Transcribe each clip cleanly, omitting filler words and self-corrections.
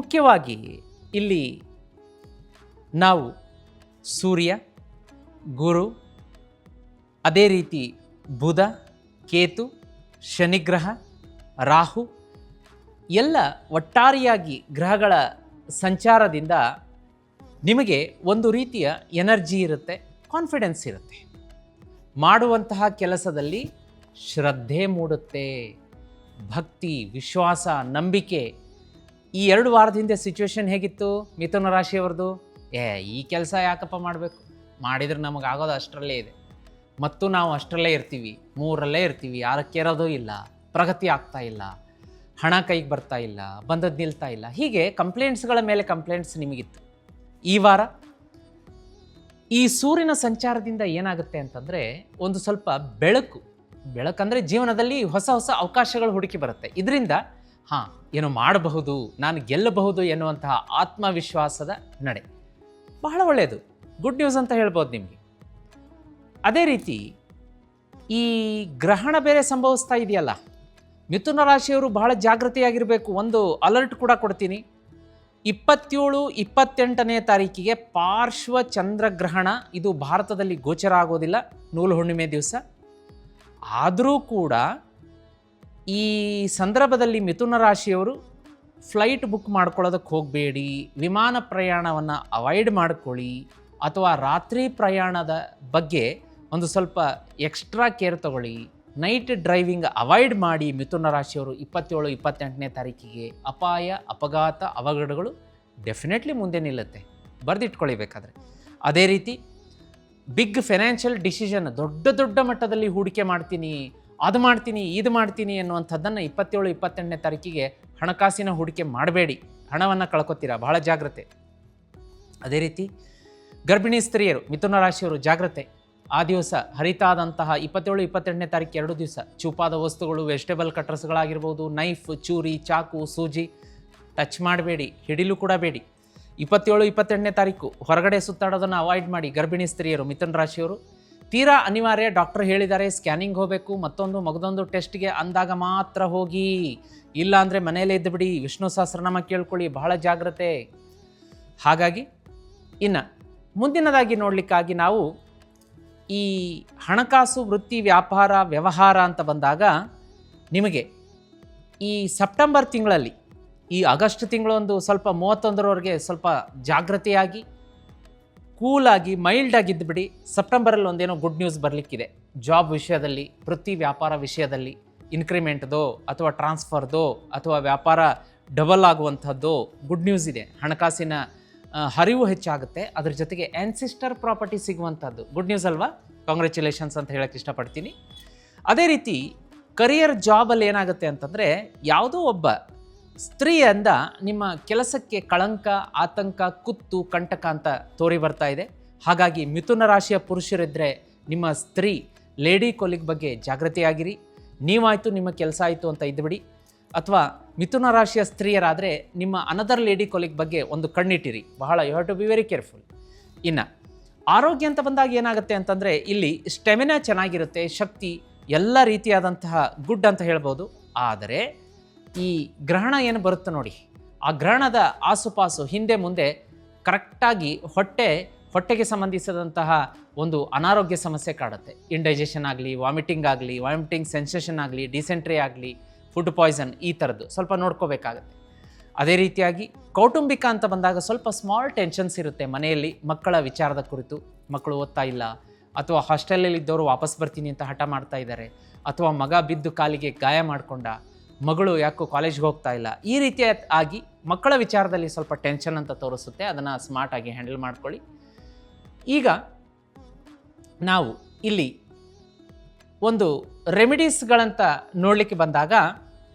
ಮುಖ್ಯವಾಗಿ ಇಲ್ಲಿ ನಾವು ಸೂರ್ಯ, ಗುರು, ಅದೇ ರೀತಿ ಬುಧ, ಕೇತು, ಶನಿಗ್ರಹ, ರಾಹು ಎಲ್ಲ ಒಟ್ಟಾರೆಯಾಗಿ ಗ್ರಹಗಳ ಸಂಚಾರದಿಂದ ನಿಮಗೆ ಒಂದು ರೀತಿಯ ಎನರ್ಜಿ ಇರುತ್ತೆ, ಕಾನ್ಫಿಡೆನ್ಸ್ ಇರುತ್ತೆ. ಮಾಡುವಂತಹ ಕೆಲಸದಲ್ಲಿ ಶ್ರದ್ಧೆ ಮೂಡುತ್ತೆ, ಭಕ್ತಿ, ವಿಶ್ವಾಸ, ನಂಬಿಕೆ. ಈ 2 ವಾರದ ಹಿಂದೆ ಸಿಚುವೇಶನ್ ಹೇಗಿತ್ತು ಮಿಥುನ ರಾಶಿಯವರದು? ಈ ಕೆಲಸ ಯಾಕಪ್ಪ ಮಾಡಬೇಕು, ಮಾಡಿದರೆ ನಮಗಾಗೋದು ಅಷ್ಟರಲ್ಲೇ ಇದೆ, ಮತ್ತು ನಾವು ಅಷ್ಟರಲ್ಲೇ ಇರ್ತೀವಿ, 3ರಲ್ಲೇ ಇರ್ತೀವಿ, 6ಕ್ಕೆ ಇರೋದು ಇಲ್ಲ, ಪ್ರಗತಿ ಆಗ್ತಾ ಇಲ್ಲ, ಹಣ ಕೈಗೆ ಬರ್ತಾ ಇಲ್ಲ, ಬಂದದ್ದು ನಿಲ್ತಾ ಇಲ್ಲ. ಹೀಗೆ ಕಂಪ್ಲೇಂಟ್ಸ್ಗಳ ಮೇಲೆ ಕಂಪ್ಲೇಂಟ್ಸ್ ನಿಮಗಿತ್ತು. ಈ ವಾರ ಈ ಸೂರ್ಯನ ಸಂಚಾರದಿಂದ ಏನಾಗುತ್ತೆ ಅಂತಂದರೆ ಒಂದು ಸ್ವಲ್ಪ ಬೆಳಕಂದರೆ ಜೀವನದಲ್ಲಿ ಹೊಸ ಹೊಸ ಅವಕಾಶಗಳು ಹುಡುಕಿ ಬರುತ್ತೆ. ಇದರಿಂದ ಏನೋ ಮಾಡಬಹುದು, ನಾನು ಗೆಲ್ಲಬಹುದು ಎನ್ನುವಂತಹ ಆತ್ಮವಿಶ್ವಾಸದ ನಡೆ ಬಹಳ ಒಳ್ಳೆಯದು, ಗುಡ್ ನ್ಯೂಸ್ ಅಂತ ಹೇಳ್ಬೋದು ನಿಮಗೆ. ಅದೇ ರೀತಿ ಈ ಗ್ರಹಣ ಬೇರೆ ಸಂಭವಿಸ್ತಾ ಇದೆಯಲ್ಲ, ಮಿಥುನ ರಾಶಿಯವರು ಬಹಳ ಜಾಗೃತಿಯಾಗಿರಬೇಕು. ಒಂದು ಅಲರ್ಟ್ ಕೂಡ ಕೊಡ್ತೀನಿ. 27, 28ನೇ ತಾರೀಕಿಗೆ ಪಾರ್ಶ್ವ ಚಂದ್ರಗ್ರಹಣ, ಇದು ಭಾರತದಲ್ಲಿ ಗೋಚರ ಆಗೋದಿಲ್ಲ, ನೂಲು ಹುಣ್ಣಿಮೆ ದಿವಸ. ಆದರೂ ಕೂಡ ಈ ಸಂದರ್ಭದಲ್ಲಿ ಮಿಥುನ ರಾಶಿಯವರು ಫ್ಲೈಟ್ ಬುಕ್ ಮಾಡ್ಕೊಳ್ಳೋದಕ್ಕೆ ಹೋಗಬೇಡಿ, ವಿಮಾನ ಪ್ರಯಾಣವನ್ನು ಅವಾಯ್ಡ್ ಮಾಡ್ಕೊಳ್ಳಿ, ಅಥವಾ ರಾತ್ರಿ ಪ್ರಯಾಣದ ಬಗ್ಗೆ ಒಂದು ಸ್ವಲ್ಪ ಎಕ್ಸ್ಟ್ರಾ ಕೇರ್ ತಗೊಳ್ಳಿ. ನೈಟ್ ಡ್ರೈವಿಂಗ್ ಅವಾಯ್ಡ್ ಮಾಡಿ. ಮಿಥುನ ರಾಶಿಯವರು 27, 28ನೇ ತಾರೀಕಿಗೆ ಅಪಾಯ, ಅಪಘಾತ, ಅವಘಡಗಳು ಡೆಫಿನೆಟ್ಲಿ ಮುಂದೆ ನಿಲ್ಲುತ್ತೆ, ಬರೆದಿಟ್ಕೊಳ್ಳಿ ಬೇಕಾದರೆ. ಅದೇ ರೀತಿ ಬಿಗ್ ಫೈನಾನ್ಷಿಯಲ್ ಡಿಸಿಷನ್, ದೊಡ್ಡ ಮಟ್ಟದಲ್ಲಿ ಹೂಡಿಕೆ ಮಾಡ್ತೀನಿ, ಅದು ಮಾಡ್ತೀನಿ, ಇದು ಮಾಡ್ತೀನಿ ಎನ್ನುವಂಥದ್ದನ್ನು 27, 28ನೇ ತಾರೀಕಿಗೆ ಹಣಕಾಸಿನ ಹೂಡಿಕೆ ಮಾಡಬೇಡಿ, ಹಣವನ್ನು ಕಳ್ಕೊತೀರಾ, ಬಹಳ ಜಾಗ್ರತೆ. ಅದೇ ರೀತಿ ಗರ್ಭಿಣಿ ಸ್ತ್ರೀಯರು, ಮಿಥುನ ರಾಶಿಯವರು ಜಾಗ್ರತೆ. ಆ ದಿವಸ ಹರಿತಾದಂತಹ 27, 28ನೇ ತಾರೀಕು 2 ದಿವಸ ಚೂಪಾದ ವಸ್ತುಗಳು, ವೆಜಿಟೇಬಲ್ ಕಟ್ರಸ್ಗಳಾಗಿರ್ಬೋದು, ನೈಫ್, ಚೂರಿ, ಚಾಕು, ಸೂಜಿ ಟಚ್ ಮಾಡಬೇಡಿ, ಹಿಡಿಲು ಕೂಡ ಬೇಡಿ. 27, 28ನೇ ತಾರೀಕು ಹೊರಗಡೆ ಸುತ್ತಾಡೋದನ್ನು ಅವಾಯ್ಡ್ ಮಾಡಿ. ಗರ್ಭಿಣಿ ಸ್ತ್ರೀಯರು, ಮಿಥುನ ರಾಶಿಯವರು ತೀರಾ ಅನಿವಾರ್ಯ, ಡಾಕ್ಟರ್ ಹೇಳಿದ್ದಾರೆ, ಸ್ಕ್ಯಾನಿಂಗ್ ಹೋಗಬೇಕು, ಮಗದೊಂದು ಟೆಸ್ಟ್ಗೆ ಅಂದಾಗ ಮಾತ್ರ ಹೋಗಿ, ಇಲ್ಲ ಅಂದರೆ ಮನೆಯಲ್ಲೇ ಇದ್ದುಬಿಡಿ, ವಿಷ್ಣು ಸಹಸ್ರನಾಮ ಕೇಳ್ಕೊಳ್ಳಿ, ಬಹಳ ಜಾಗ್ರತೆ. ಹಾಗಾಗಿ ಇನ್ನು ಮುಂದಿನದಾಗಿ ನೋಡಲಿಕ್ಕಾಗಿ ನಾವು ಈ ಹಣಕಾಸು, ವೃತ್ತಿ, ವ್ಯಾಪಾರ, ವ್ಯವಹಾರ ಅಂತ ಬಂದಾಗ ನಿಮಗೆ ಈ ಸೆಪ್ಟೆಂಬರ್ ತಿಂಗಳಲ್ಲಿ, ಈ ಆಗಸ್ಟ್ ತಿಂಗಳು ಒಂದು ಸ್ವಲ್ಪ 31ರವರೆಗೆ ಸ್ವಲ್ಪ ಜಾಗೃತಿಯಾಗಿ, ಕೂಲಾಗಿ, ಮೈಲ್ಡಾಗಿದ್ದುಬಿಡಿ. ಸೆಪ್ಟೆಂಬರಲ್ಲಿ ಒಂದೇನೋ ಗುಡ್ ನ್ಯೂಸ್ ಬರಲಿಕ್ಕಿದೆ. ಜಾಬ್ ವಿಷಯದಲ್ಲಿ, ವೃತ್ತಿ ವ್ಯಾಪಾರ ವಿಷಯದಲ್ಲಿ ಇನ್ಕ್ರಿಮೆಂಟ್ದೋ ಅಥವಾ ಟ್ರಾನ್ಸ್ಫರ್ದೋ ಅಥವಾ ವ್ಯಾಪಾರ ಡಬಲ್ ಆಗುವಂಥದ್ದು ಗುಡ್ ನ್ಯೂಸ್ ಇದೆ. ಹಣಕಾಸಿನ ಹರಿವು ಹೆಚ್ಚಾಗುತ್ತೆ. ಅದ್ರ ಜೊತೆಗೆ ಆನ್ಸಿಸ್ಟರ್ ಪ್ರಾಪರ್ಟಿ ಸಿಗುವಂಥದ್ದು ಗುಡ್ ನ್ಯೂಸ್ ಅಲ್ವಾ? ಕಾಂಗ್ರ್ಯಾಚುಲೇಷನ್ಸ್ ಅಂತ ಹೇಳಕ್ಕೆ ಇಷ್ಟಪಡ್ತೀನಿ. ಅದೇ ರೀತಿ ಕರಿಯರ್ ಜಾಬಲ್ಲಿ ಏನಾಗುತ್ತೆ ಅಂತಂದರೆ, ಯಾವುದೋ ಒಬ್ಬ ಸ್ತ್ರೀಯಿಂದ ನಿಮ್ಮ ಕೆಲಸಕ್ಕೆ ಕಳಂಕ, ಆತಂಕ, ಕುತ್ತು, ಕಂಟಕ ಅಂತ ತೋರಿ ಬರ್ತಾ ಇದೆ. ಹಾಗಾಗಿ ಮಿಥುನ ರಾಶಿಯ ಪುರುಷರಿದ್ದರೆ ನಿಮ್ಮ ಸ್ತ್ರೀ, ಲೇಡಿ ಕೊಲಿಗ್ ಬಗ್ಗೆ ಜಾಗೃತಿಯಾಗಿರಿ. ನೀವಾಯಿತು, ನಿಮ್ಮ ಕೆಲಸ ಆಯಿತು ಅಂತ ಇದ್ದುಬಿಡಿ. ಅಥವಾ ಮಿಥುನ ರಾಶಿಯ ಸ್ತ್ರೀಯರಾದರೆ ನಿಮ್ಮ ಅನದರ್ ಲೇಡಿ ಕೊಲಿಗ್ ಬಗ್ಗೆ ಒಂದು ಕಣ್ಣಿಟ್ಟಿರಿ, ಬಹಳ you have to be very careful. ಇನ್ನು ಆರೋಗ್ಯ ಅಂತ ಬಂದಾಗ ಏನಾಗುತ್ತೆ ಅಂತಂದರೆ, ಇಲ್ಲಿ ಸ್ಟೆಮಿನಾ ಚೆನ್ನಾಗಿರುತ್ತೆ, ಶಕ್ತಿ, ಎಲ್ಲ ರೀತಿಯಾದಂತಹ ಗುಡ್ ಅಂತ ಹೇಳ್ಬೋದು. ಆದರೆ ಈ ಗ್ರಹಣ ಏನು ಬರುತ್ತೆ ನೋಡಿ, ಆ ಗ್ರಹಣದ ಆಸುಪಾಸು ಹಿಂದೆ ಮುಂದೆ ಕರೆಕ್ಟಾಗಿ ಹೊಟ್ಟೆಗೆ ಸಂಬಂಧಿಸಿದಂತಹ ಒಂದು ಅನಾರೋಗ್ಯ ಸಮಸ್ಯೆ ಕಾಡುತ್ತೆ. ಇಂಡೈಜೆಷನ್ ಆಗಲಿ, ವಾಮಿಟಿಂಗ್ ಸೆನ್ಸೇಷನ್ ಆಗಲಿ, ಡಿಸೆಂಟ್ರಿ ಆಗಲಿ, ಫುಡ್ ಪಾಯ್ಸನ್, ಈ ಥರದ್ದು ಸ್ವಲ್ಪ ನೋಡ್ಕೋಬೇಕಾಗತ್ತೆ. ಅದೇ ರೀತಿಯಾಗಿ ಕೌಟುಂಬಿಕ ಅಂತ ಬಂದಾಗ ಸ್ವಲ್ಪ ಸ್ಮಾಲ್ ಟೆನ್ಷನ್ಸ್ ಇರುತ್ತೆ ಮನೆಯಲ್ಲಿ, ಮಕ್ಕಳ ವಿಚಾರದ ಕುರಿತು. ಮಕ್ಕಳು ಓದ್ತಾ ಇಲ್ಲ, ಅಥವಾ ಹಾಸ್ಟೆಲಲ್ಲಿ ಇದ್ದವರು ವಾಪಸ್ ಬರ್ತೀನಿ ಅಂತ ಹಠ ಮಾಡ್ತಾ ಇದ್ದಾರೆ, ಅಥವಾ ಮಗ ಬಿದ್ದು ಕಾಲಿಗೆ ಗಾಯ ಮಾಡಿಕೊಂಡ, ಮಗಳು ಯಾಕೋ ಕಾಲೇಜ್ಗೆ ಹೋಗ್ತಾ ಇಲ್ಲ, ಈ ರೀತಿಯಾಗಿ ಮಕ್ಕಳ ವಿಚಾರದಲ್ಲಿ ಸ್ವಲ್ಪ ಟೆನ್ಷನ್ ಅಂತ ತೋರಿಸುತ್ತೆ. ಅದನ್ನು ಸ್ಮಾರ್ಟಾಗಿ ಹ್ಯಾಂಡಲ್ ಮಾಡ್ಕೊಳ್ಳಿ. ಈಗ ನಾವು ಇಲ್ಲಿ ಒಂದು ರೆಮಿಡೀಸ್ಗಳಂತ ನೋಡಲಿಕ್ಕೆ ಬಂದಾಗ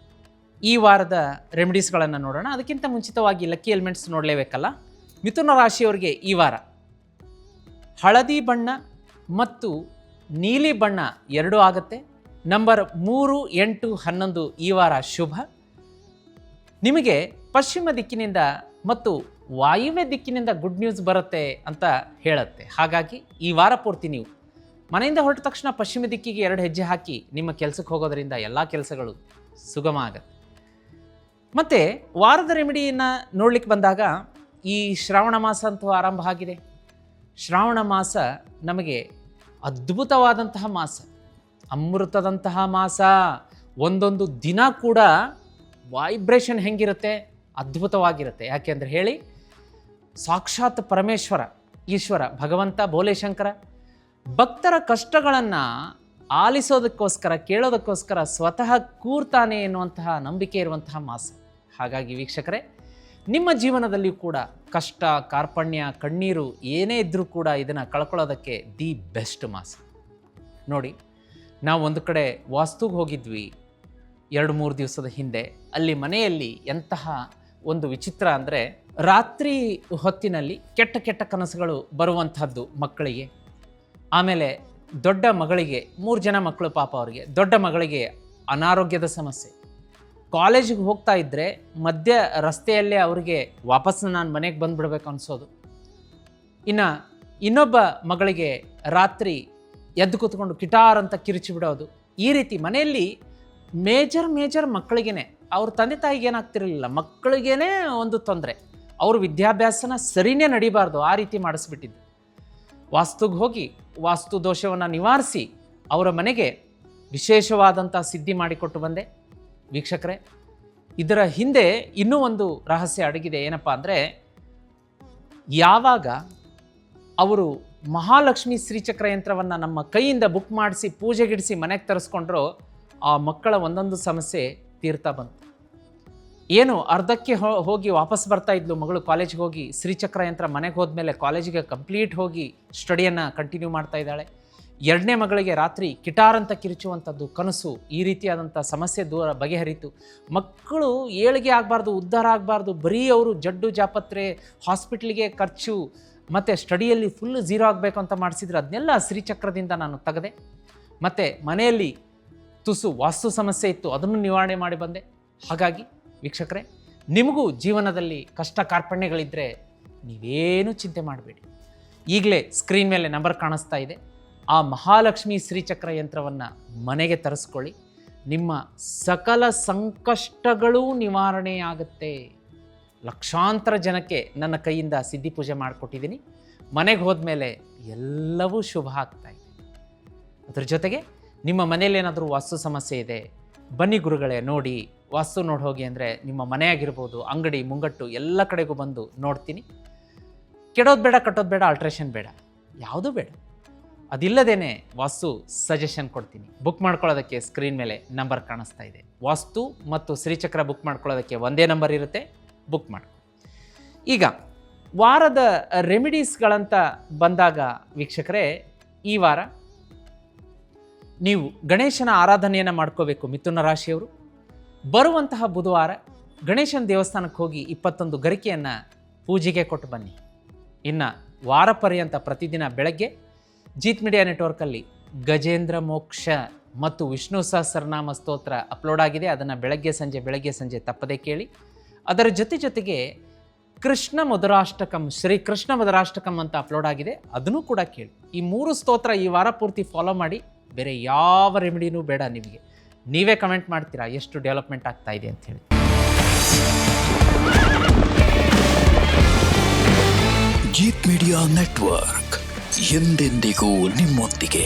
ಈ ವಾರದ ರೆಮಿಡೀಸ್ಗಳನ್ನು ನೋಡೋಣ. ಅದಕ್ಕಿಂತ ಮುಂಚಿತವಾಗಿ ಲಕ್ಕಿ ಎಲಿಮೆಂಟ್ಸ್ ನೋಡಲೇಬೇಕಲ್ಲ. ಮಿಥುನ ರಾಶಿಯವರಿಗೆ ಈ ವಾರ ಹಳದಿ ಬಣ್ಣ ಮತ್ತು ನೀಲಿ ಬಣ್ಣ ಎರಡೂ ಆಗುತ್ತೆ. ನಂಬರ್ 3, 8, 11 ಈ ವಾರ ಶುಭ. ನಿಮಗೆ ಪಶ್ಚಿಮ ದಿಕ್ಕಿನಿಂದ ಮತ್ತು ವಾಯುವ್ಯ ದಿಕ್ಕಿನಿಂದ ಗುಡ್ ನ್ಯೂಸ್ ಬರುತ್ತೆ ಅಂತ ಹೇಳುತ್ತೆ. ಹಾಗಾಗಿ ಈ ವಾರ ಪೂರ್ತಿ ನೀವು ಮನೆಯಿಂದ ಹೊರಟ ತಕ್ಷಣ ಪಶ್ಚಿಮ ದಿಕ್ಕಿಗೆ 2 ಹೆಜ್ಜೆ ಹಾಕಿ ನಿಮ್ಮ ಕೆಲಸಕ್ಕೆ ಹೋಗೋದರಿಂದ ಎಲ್ಲ ಕೆಲಸಗಳು ಸುಗಮ ಆಗುತ್ತೆ. ಮತ್ತು ವಾರದ ರೆಮಿಡಿಯನ್ನು ನೋಡ್ಲಿಕ್ಕೆ ಬಂದಾಗ ಈ ಶ್ರಾವಣ ಮಾಸ ಅಂತೂ ಆರಂಭ ಆಗಿದೆ. ಶ್ರಾವಣ ಮಾಸ ನಮಗೆ ಅದ್ಭುತವಾದಂತಹ ಮಾಸ, ಅಮೃತದಂತಹ ಮಾಸ. ಒಂದೊಂದು ದಿನ ಕೂಡ ವೈಬ್ರೇಷನ್ ಹೆಂಗಿರುತ್ತೆ, ಅದ್ಭುತವಾಗಿರುತ್ತೆ. ಯಾಕೆಂದರೆ ಹೇಳಿ, ಸಾಕ್ಷಾತ್ ಪರಮೇಶ್ವರ, ಈಶ್ವರ, ಭಗವಂತ ಬೋಲೆಶಂಕರ ಭಕ್ತರ ಕಷ್ಟಗಳನ್ನು ಆಲಿಸೋದಕ್ಕೋಸ್ಕರ, ಕೇಳೋದಕ್ಕೋಸ್ಕರ ಸ್ವತಃ ಕೂರ್ತಾನೆ ಎನ್ನುವಂತಹ ನಂಬಿಕೆ ಇರುವಂತಹ ಮಾಸ. ಹಾಗಾಗಿ ವೀಕ್ಷಕರೇ, ನಿಮ್ಮ ಜೀವನದಲ್ಲಿ ಕೂಡ ಕಷ್ಟ, ಕಾರ್ಪಣ್ಯ, ಕಣ್ಣೀರು ಏನೇ ಇದ್ದರೂ ಕೂಡ ಇದನ್ನು ಕಳ್ಕೊಳ್ಳೋದಕ್ಕೆ ದಿ ಬೆಸ್ಟ್ ಮಾಸ. ನೋಡಿ, ನಾವು ಒಂದು ಕಡೆ ವಾಸ್ತುಗೆ ಹೋಗಿದ್ವಿ 2-3 ದಿವಸದ ಹಿಂದೆ. ಅಲ್ಲಿ ಮನೆಯಲ್ಲಿ ಎಂತಹ ಒಂದು ವಿಚಿತ್ರ ಅಂದರೆ, ರಾತ್ರಿ ಹೊತ್ತಿನಲ್ಲಿ ಕೆಟ್ಟ ಕೆಟ್ಟ ಕನಸುಗಳು ಬರುವಂತಹದ್ದು ಮಕ್ಕಳಿಗೆ. ಆಮೇಲೆ ದೊಡ್ಡ ಮಗಳಿಗೆ, 3 ಜನ ಮಕ್ಕಳು ಪಾಪ ಅವರಿಗೆ, ದೊಡ್ಡ ಮಗಳಿಗೆ ಅನಾರೋಗ್ಯದ ಸಮಸ್ಯೆ. ಕಾಲೇಜಿಗೆ ಹೋಗ್ತಾ ಇದ್ದರೆ ಮಧ್ಯ ರಸ್ತೆಯಲ್ಲೇ ಅವರಿಗೆ ವಾಪಸ್ ನಾನು ಮನೆಗೆ ಬಂದುಬಿಡ್ಬೇಕು ಅನಿಸೋದು. ಇನ್ನು ಇನ್ನೊಬ್ಬ ಮಗಳಿಗೆ ರಾತ್ರಿ ಎದ್ದು ಕೂತ್ಕೊಂಡು ಕಿಟಾರ್ ಅಂತ ಕಿರಿಚಿ ಬಿಡೋದು. ಈ ರೀತಿ ಮನೆಯಲ್ಲಿ ಮೇಜರ್ ಮಕ್ಕಳಿಗೇನೆ, ಅವ್ರ ತಂದೆ ತಾಯಿಗೆ ಏನಾಗ್ತಿರಲಿಲ್ಲ, ಮಕ್ಕಳಿಗೇನೆ ಒಂದು ತೊಂದರೆ. ಅವ್ರ ವಿದ್ಯಾಭ್ಯಾಸನ ಸರಿನೇ ನಡಿಬಾರ್ದು, ಆ ರೀತಿ ಮಾಡಿಸ್ಬಿಟ್ಟಿದ್ದು. ವಾಸ್ತುಗೆ ಹೋಗಿ ವಾಸ್ತು ದೋಷವನ್ನು ನಿವಾರಿಸಿ ಅವರ ಮನೆಗೆ ವಿಶೇಷವಾದಂಥ ಸಿದ್ಧಿ ಮಾಡಿಕೊಟ್ಟು ಬಂದೆ. ವೀಕ್ಷಕರೇ, ಇದರ ಹಿಂದೆ ಇನ್ನೂ ಒಂದು ರಹಸ್ಯ ಅಡಗಿದೆ. ಏನಪ್ಪ ಅಂದರೆ, ಯಾವಾಗ ಅವರು ಮಹಾಲಕ್ಷ್ಮಿ ಶ್ರೀಚಕ್ರ ಯಂತ್ರವನ್ನು ನಮ್ಮ ಕೈಯಿಂದ ಬುಕ್ ಮಾಡಿಸಿ ಪೂಜೆಗಿಡಿಸಿ ಮನೆಗೆ ತರಿಸ್ಕೊಂಡ್ರು, ಆ ಮಕ್ಕಳ ಒಂದೊಂದು ಸಮಸ್ಯೆ ತೀರ್ತಾ ಬಂತು. ಏನು ಅರ್ಧಕ್ಕೆ ಹೋಗಿ ವಾಪಸ್ ಬರ್ತಾ ಇದ್ಲು ಮಗಳು ಕಾಲೇಜಿಗೆ ಹೋಗಿ, ಶ್ರೀಚಕ್ರ ಯಂತ್ರ ಮನೆಗೆ ಹೋದ್ಮೇಲೆ ಕಾಲೇಜಿಗೆ ಕಂಪ್ಲೀಟ್ ಹೋಗಿ ಸ್ಟಡಿಯನ್ನು ಕಂಟಿನ್ಯೂ ಮಾಡ್ತಾ ಇದ್ದಾಳೆ. 2ನೇ ಮಗಳಿಗೆ ರಾತ್ರಿ ಕಿಟಾರ್ ಅಂತ ಕಿರಿಚುವಂಥದ್ದು ಕನಸು. ಈ ರೀತಿಯಾದಂಥ ಸಮಸ್ಯೆ ದೂರ ಬಗೆಹರಿತು. ಮಕ್ಕಳು ಏಳಿಗೆ ಆಗಬಾರ್ದು, ಉದ್ಧಾರ ಆಗಬಾರ್ದು, ಬರೀ ಅವರು ಜಡ್ಡು ಜಾಪತ್ರೆ, ಹಾಸ್ಪಿಟ್ಲಿಗೆ ಖರ್ಚು ಮತ್ತು ಸ್ಟಡಿಯಲ್ಲಿ ಫುಲ್ ಝೀರೋ ಆಗಬೇಕು ಅಂತ ಮಾಡಿಸಿದ್ರು. ಅದನ್ನೆಲ್ಲ ಶ್ರೀಚಕ್ರದಿಂದ ನಾನು ತೆಗೆದೆ. ಮತ್ತು ಮನೆಯಲ್ಲಿ ತುಸು ವಾಸ್ತು ಸಮಸ್ಯೆ ಇತ್ತು, ಅದನ್ನು ನಿವಾರಣೆ ಮಾಡಿ ಬಂದೆ. ಹಾಗಾಗಿ ವೀಕ್ಷಕರೇ, ನಿಮಗೂ ಜೀವನದಲ್ಲಿ ಕಷ್ಟ ಕಾರ್ಪಣ್ಯಗಳಿದ್ದರೆ ನೀವೇನು ಚಿಂತೆ ಮಾಡಬೇಡಿ. ಈಗಲೇ ಸ್ಕ್ರೀನ್ ಮೇಲೆ ನಂಬರ್ ಕಾಣಿಸ್ತಾ ಇದೆ. ಆ ಮಹಾಲಕ್ಷ್ಮಿ ಶ್ರೀಚಕ್ರ ಯಂತ್ರವನ್ನು ಮನೆಗೆ ತರಿಸ್ಕೊಳ್ಳಿ. ನಿಮ್ಮ ಸಕಲ ಸಂಕಷ್ಟಗಳೂ ನಿವಾರಣೆಯಾಗುತ್ತೆ. ಲಕ್ಷಾಂತರ ಜನಕ್ಕೆ ನನ್ನ ಕೈಯಿಂದ ಸಿದ್ಧಿ ಪೂಜೆ ಮಾಡಿಕೊಟ್ಟಿದ್ದೀನಿ. ಮನೆಗೆ ಹೋದ್ಮೇಲೆ ಎಲ್ಲವೂ ಶುಭ ಆಗ್ತಾ ಇದೆ. ಅದ್ರ ಜೊತೆಗೆ ನಿಮ್ಮ ಮನೇಲಿ ಏನಾದರೂ ವಾಸ್ತು ಸಮಸ್ಯೆ ಇದೆ, ಬನ್ನಿ ಗುರುಗಳೇ ನೋಡಿ, ವಾಸ್ತು ನೋಡಿ ಹೋಗಿ ಅಂದರೆ ನಿಮ್ಮ ಮನೆಯಾಗಿರ್ಬೋದು, ಅಂಗಡಿ ಮುಂಗಟ್ಟು ಎಲ್ಲ ಕಡೆಗೂ ಬಂದು ನೋಡ್ತೀನಿ. ಕೆಡೋದು ಬೇಡ, ಕಟ್ಟೋದು ಬೇಡ, ಆಲ್ಟ್ರೇಷನ್ ಬೇಡ, ಯಾವುದೂ ಬೇಡ. ಅದಿಲ್ಲದೇನೆ ವಾಸ್ತು ಸಜೆಷನ್ ಕೊಡ್ತೀನಿ. ಬುಕ್ ಮಾಡ್ಕೊಳ್ಳೋದಕ್ಕೆ ಸ್ಕ್ರೀನ್ ಮೇಲೆ ನಂಬರ್ ಕಾಣಿಸ್ತಾ ಇದೆ. ವಾಸ್ತು ಮತ್ತು ಶ್ರೀಚಕ್ರ ಬುಕ್ ಮಾಡ್ಕೊಳ್ಳೋದಕ್ಕೆ ಒಂದೇ ನಂಬರ್ ಇರುತ್ತೆ, ಬುಕ್ ಮಾಡಿ. ಈಗ ವಾರದ ರೆಮಿಡೀಸ್ಗಳಂತ ಬಂದಾಗ ವೀಕ್ಷಕರೇ, ಈ ವಾರ ನೀವು ಗಣೇಶನ ಆರಾಧನೆಯನ್ನು ಮಾಡ್ಕೋಬೇಕು. ಮಿಥುನ ರಾಶಿಯವರು ಬರುವಂತಹ ಬುಧವಾರ ಗಣೇಶನ ದೇವಸ್ಥಾನಕ್ಕೆ ಹೋಗಿ 21 ಗರಿಕೆಯನ್ನು ಪೂಜೆಗೆ ಕೊಟ್ಟು ಬನ್ನಿ. ಇನ್ನು ವಾರ ಪರ್ಯಂತ ಪ್ರತಿದಿನ ಬೆಳಗ್ಗೆ ಜೀತ್ ಮೀಡಿಯಾ ನೆಟ್ವರ್ಕಲ್ಲಿ ಗಜೇಂದ್ರ ಮೋಕ್ಷ ಮತ್ತು ವಿಷ್ಣು ಸಹಸ್ರನಾಮ ಸ್ತೋತ್ರ ಅಪ್ಲೋಡ್ ಆಗಿದೆ. ಅದನ್ನು ಬೆಳಗ್ಗೆ ಸಂಜೆ ತಪ್ಪದೇ ಕೇಳಿ. ಅದರ ಜೊತೆಗೆ ಕೃಷ್ಣ ಮಧುರಾಷ್ಟಕಂ, ಶ್ರೀ ಕೃಷ್ಣ ಮಧುರಾಷ್ಟಕಂ ಅಂತ ಅಪ್ಲೋಡ್ ಆಗಿದೆ, ಅದನ್ನು ಕೂಡ ಕೇಳಿ. ಈ 3 ಸ್ತೋತ್ರ ಈ ವಾರ ಪೂರ್ತಿ ಫಾಲೋ ಮಾಡಿ. ಬೇರೆ ಯಾವ ರೆಮಿಡಿನೂ ಬೇಡ ನಿಮಗೆ. ನೀವೇ ಕಮೆಂಟ್ ಮಾಡ್ತೀರಾ ಎಷ್ಟು ಡೆವಲಪ್ಮೆಂಟ್ ಆಗ್ತಾ ಇದೆ ಅಂಥೇಳಿ. ಜೀತ್ ಮೀಡಿಯಾ ನೆಟ್ವರ್ಕ್ ಎಂದೆಂದಿಗೂ ನಿಮ್ಮೊಂದಿಗೆ.